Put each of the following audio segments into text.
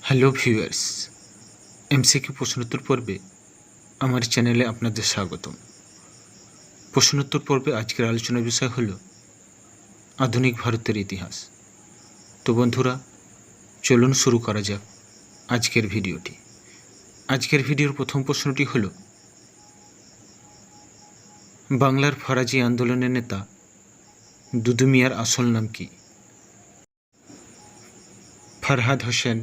Hello viewers, MCQ প্রশ্নোত্তর পর্বে আমার চ্যানেলে আপনাদের স্বাগতম। প্রশ্নোত্তর পর্বে আজকের আলোচনার বিষয় হল আধুনিক ভারতের ইতিহাস। তো বন্ধুরা, চলুন শুরু করা যাক আজকের ভিডিওটি। আজকের ভিডিওর প্রথম প্রশ্নটি হল, বাংলার ফরাজি আন্দোলনের নেতা দুদু মিয়ার আসল নাম কি? ফরহাদ হোসেন,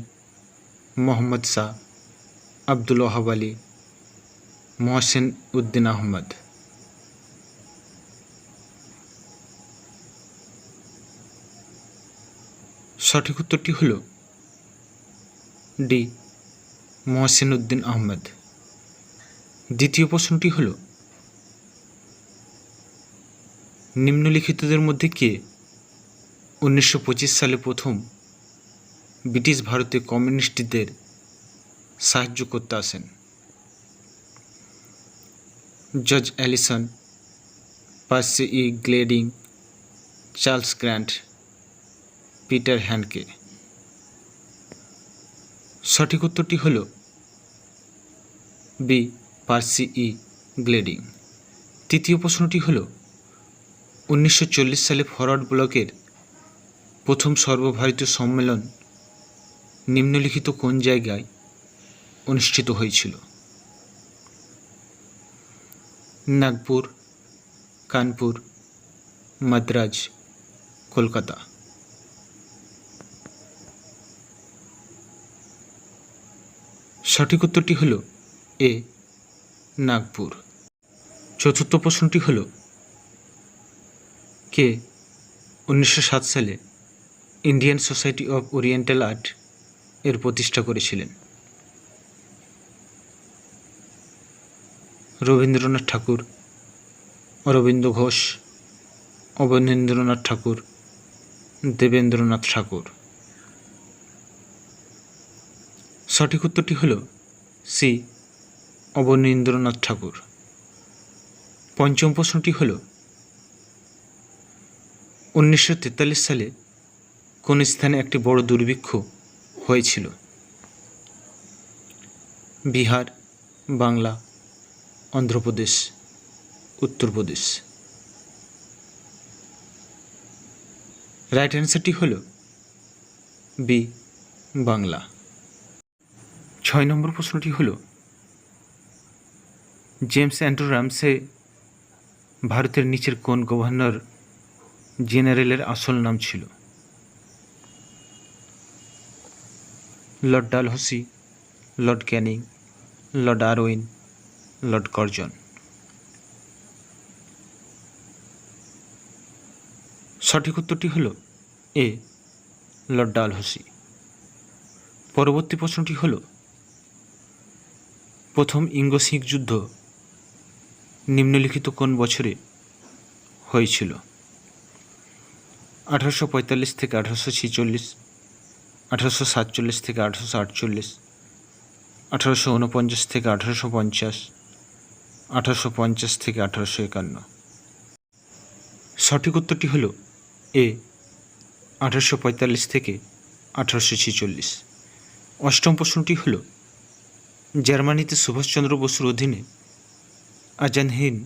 মোহাম্মদ শাহ, আব্দুল ওয়াহাব আলী, মহসেন উদ্দিন আহমদ। সঠিক উত্তরটি হল ডি, মহসেন উদ্দিন আহমদ। দ্বিতীয় প্রশ্নটি হল, নিম্নলিখিতদের মধ্যে কে 1925 সালে প্রথম ব্রিটিশ ভারতে কমিউনিস্টদের সাহায্য করতে আসেন? জর্জ অ্যালিসন, পার্সি ই গ্লেডিং, চার্লস গ্র্যান্ট, পিটার হ্যান্ডকে। সঠিক উত্তরটি হল বি, পার্সি ই গ্লেডিং। তৃতীয় প্রশ্নটি হল, 1940 সালে ফরওয়ার্ড ব্লকের প্রথম সর্বভারতীয় সম্মেলন নিম্নলিখিত কোন জায়গায় অনুষ্ঠিত হয়েছিল? নাগপুর, কানপুর, মাদ্রাজ, কলকাতা। সঠিক উত্তরটি হল এ, নাগপুর। চতুর্থ প্রশ্নটি হল, কে 1907 সালে Indian society of oriental art এর প্রতিষ্ঠা করেছিলেন? রবীন্দ্রনাথ ঠাকুর, অরবিন্দ ঘোষ, অবনীন্দ্রনাথ ঠাকুর, দেবেন্দ্রনাথ ঠাকুর। সঠিক উত্তরটি হল সি, অবনীন্দ্রনাথ ঠাকুর। পঞ্চম প্রশ্নটি হল, 1943 সালে কোন স্থানে একটি বড় দুর্ভিক্ষ হয়েছিল? বিহার, বাংলা, অন্ধ্রপ্রদেশ, উত্তরপ্রদেশ। রাইট অ্যান্সারটি হল বি, বাংলা। 6 নম্বর প্রশ্নটি হল, জেমস অ্যান্ড্রু রামসে ভারতের নিচের কোন গভর্নর জেনারেলের আসল নাম ছিল? Lord Dalhousie, Lord Canning, Lord Irwin, Lord Curzon. সঠিক উত্তরটি হল এ, লর্ড ডালহৌসি। পরবর্তী প্রশ্নটি হল, প্রথম ইঙ্গ-শিখ যুদ্ধ নিম্নলিখিত কোন বছরে হয়েছিল? 1845 থেকে 1846, 1847 থেকে 1848, 1849 থেকে 1850, 1850 থেকে 1851। সঠিক উত্তরটি হল এ, 1845 থেকে 1846। অষ্টম প্রশ্নটি হল, জার্মানিতে সুভাষচন্দ্র বসুর অধীনে আজানহীন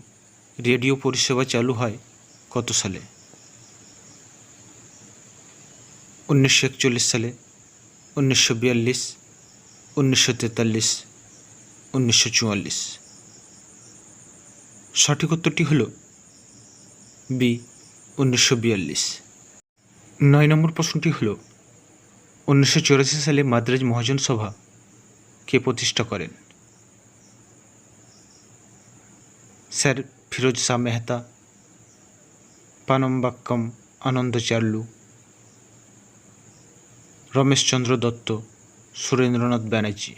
রেডিও পরিষেবা চালু হয় কত সালে? 1941 সালে, 1942, 1943, 1944। সঠিক উত্তরটি হল বি, 1942। 9 নম্বর প্রশ্নটি হল, 1984 সালে মাদ্রাজ মহাজন সভা কে প্রতিষ্ঠা করেন? স্যার ফিরোজ শাহ মেহতা, পানম্বাক্কম আনন্দচার্লু, রমেশচন্দ্র দত্ত, সুরেন্দ্রনাথ ব্যানার্জি।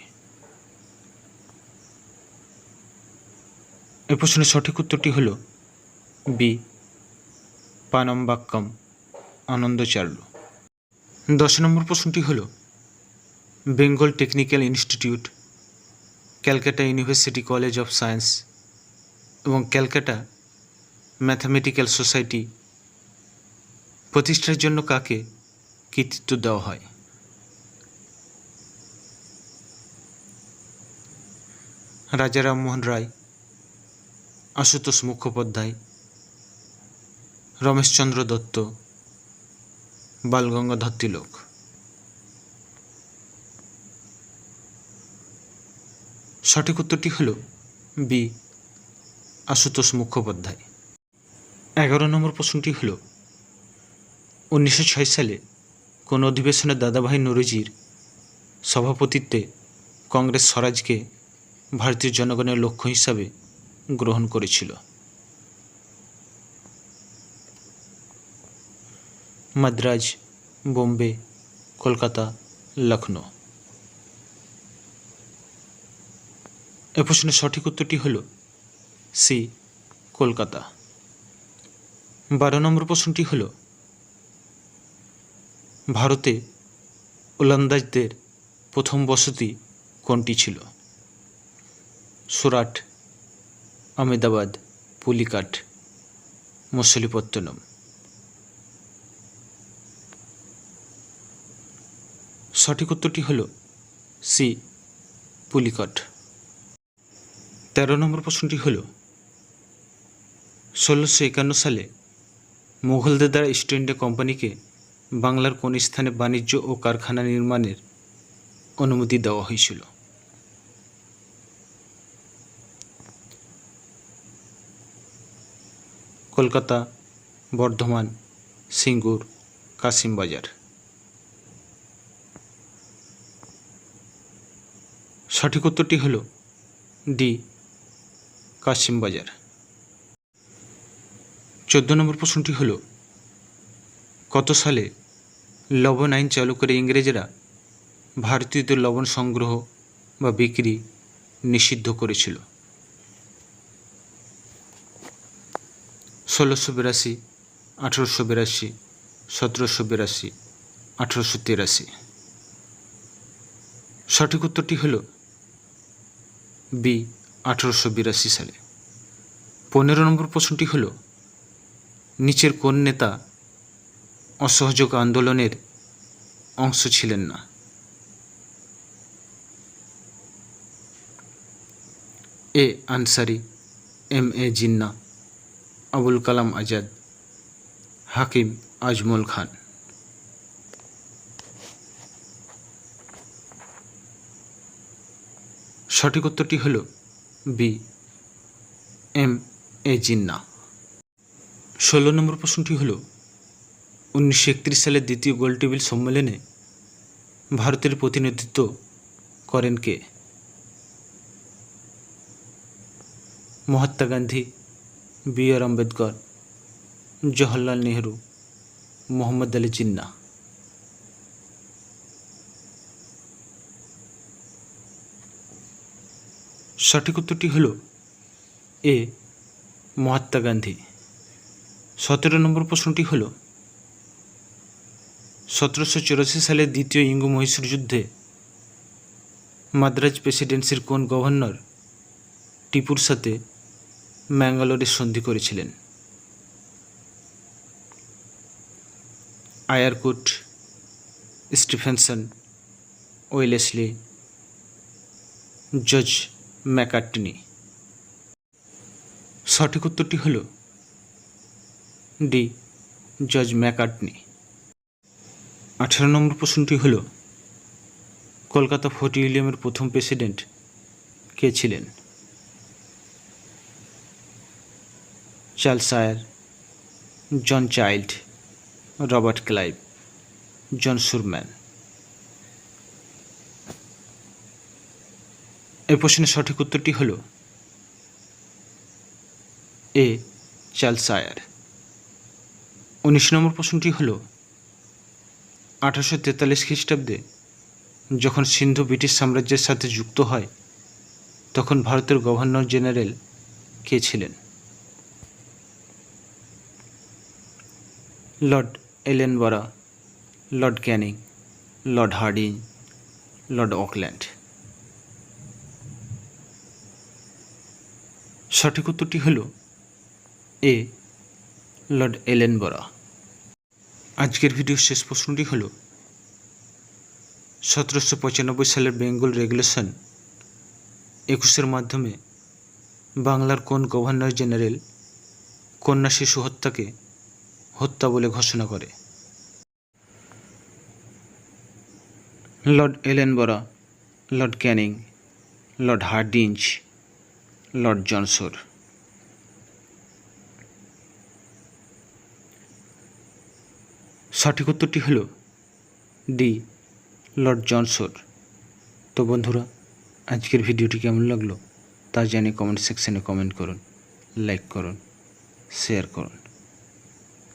এই প্রশ্নের সঠিক উত্তরটি হল বি, পানম্বাক্কম আনন্দচার্লু। 10 নম্বর প্রশ্নটি হল, Bengal technical institute, Calcutta university college of science এবং ক্যালকাটা ম্যাথামেটিক্যাল সোসাইটি প্রতিষ্ঠার জন্য কাকে কৃতিত্ব দেওয়া হয়? রাজা রামমোহন রায়, আশুতোষ মুখোপাধ্যায়, রমেশচন্দ্র দত্ত, বালগঙ্গাধর তিলক। সঠিক উত্তরটি হল বি, আশুতোষ মুখোপাধ্যায়। 11 নম্বর প্রশ্নটি হল 1906 সালে কোন অধিবেশনে দাদাভাই নৌরোজির সভাপতিত্বে কংগ্রেস স্বরাজকে ভারতীয় জনগণের লক্ষ্য হিসাবে গ্রহণ করেছিল? মাদ্রাজ, বোম্বে, কলকাতা, লখনৌ। এ প্রশ্নের সঠিক উত্তরটি হল সি, কলকাতা। 12 নম্বর প্রশ্নটি হল ভারতে ওলন্দাজদের প্রথম বসতি কোনটি ছিল? সুরাট, আহমেদাবাদ, পুলিকাট, মছলিপত্তনম। সঠিক উত্তরটি হল সি, পুলিকাট। 13 নম্বর প্রশ্নটি হল 1651 সালে মুঘলদের দ্বারা ইস্ট ইন্ডিয়া কোম্পানিকে বাংলার কোন স্থানে বাণিজ্য ও কারখানা নির্মাণের অনুমতি দেওয়া হয়েছিল? কলকাতা, বর্ধমান, সিঙ্গুর, কাশিমবাজার। সঠিক উত্তরটি হল ডি, কাশিমবাজার। 14 নম্বর প্রশ্নটি হল কত সালে লবণ আইন চালু করে ইংরেজরা ভারতীয়দের লবণ সংগ্রহ বা বিক্রি নিষিদ্ধ করেছিল? 1682, 1882, 1782, 1883। সঠিক উত্তরটি হল বি, 1882 সালে। 15 নম্বর প্রশ্নটি হল নিচের কোন নেতা অসহযোগ আন্দোলনের অংশ ছিলেন না? এ আনসারি, এম এ জিন্না, আবুল কালাম আজাদ, হাকিম আজমল খান। সঠিক উত্তরটি হল বি, এম এ জিন্না। 16 নম্বর প্রশ্নটি হল 1931 সালের দ্বিতীয় গোলটেবিল সম্মেলনে ভারতের প্রতিনিধিত্ব করেন কে? মহাত্মা গান্ধী, বি আর আম্বেদকর, জওহরলাল নেহরু, মোহাম্মদ আলী জিন্না। সঠিক উত্তরটি হল এ, মহাত্মা গান্ধী। 17 নম্বর প্রশ্নটি হল 1784 সালের দ্বিতীয় ইঙ্গ-মহীশূর যুদ্ধে মাদ্রাজ প্রেসিডেন্সির কোন গভর্নর টিপুর সাথে ম্যাঙ্গালোরে সন্ধি করেছিলেন? আয়ারকুট, স্টিফেনসন, ওয়েলেসলি, জর্জ ম্যাকার্টনি। সঠিক উত্তরটি হল ডি, জর্জ ম্যাকার্টনি। 18 নম্বর প্রশ্নটি হল কলকাতা ফোর্ট উইলিয়ামের প্রথম প্রেসিডেন্ট কে ছিলেন? চার্লস আয়ার, জন চাইল্ড, রবার্ট ক্লাইভ, জন সুরম্যান। এই প্রশ্নের সঠিক উত্তরটি হল এ, চার্লস আয়ার। 19 নম্বর প্রশ্নটি হল 1843 খ্রিস্টাব্দে যখন সিন্ধু ব্রিটিশ সাম্রাজ্যের সাথে যুক্ত হয় তখন ভারতের গভর্নর জেনারেল কে ছিলেন? Lord Ellenborough, Lord Canning, Lord Hardinge, Lord Auckland. সঠিক উত্তরটি হল এ, লর্ড এলেনবরা। আজকের ভিডিওর শেষ প্রশ্নটি হল 1795 সালের বেঙ্গল রেগুলেশন 21-এর মাধ্যমে বাংলার কোন গভর্নর জেনারেল কন্যা শিশু হত্যাকে হত্যা বলে ঘোষণা করে? Lord Ellenborough, Lord Canning, Lord Hardinge, Lord Johnson. সঠিক উত্তরটি হল ডি, লর্ড জনসন। তো বন্ধুরা, আজকের ভিডিওটি কেমন লাগলো তা জানিয়ে কমেন্ট সেকশনে কমেন্ট করুন, লাইক করুন, শেয়ার করুন।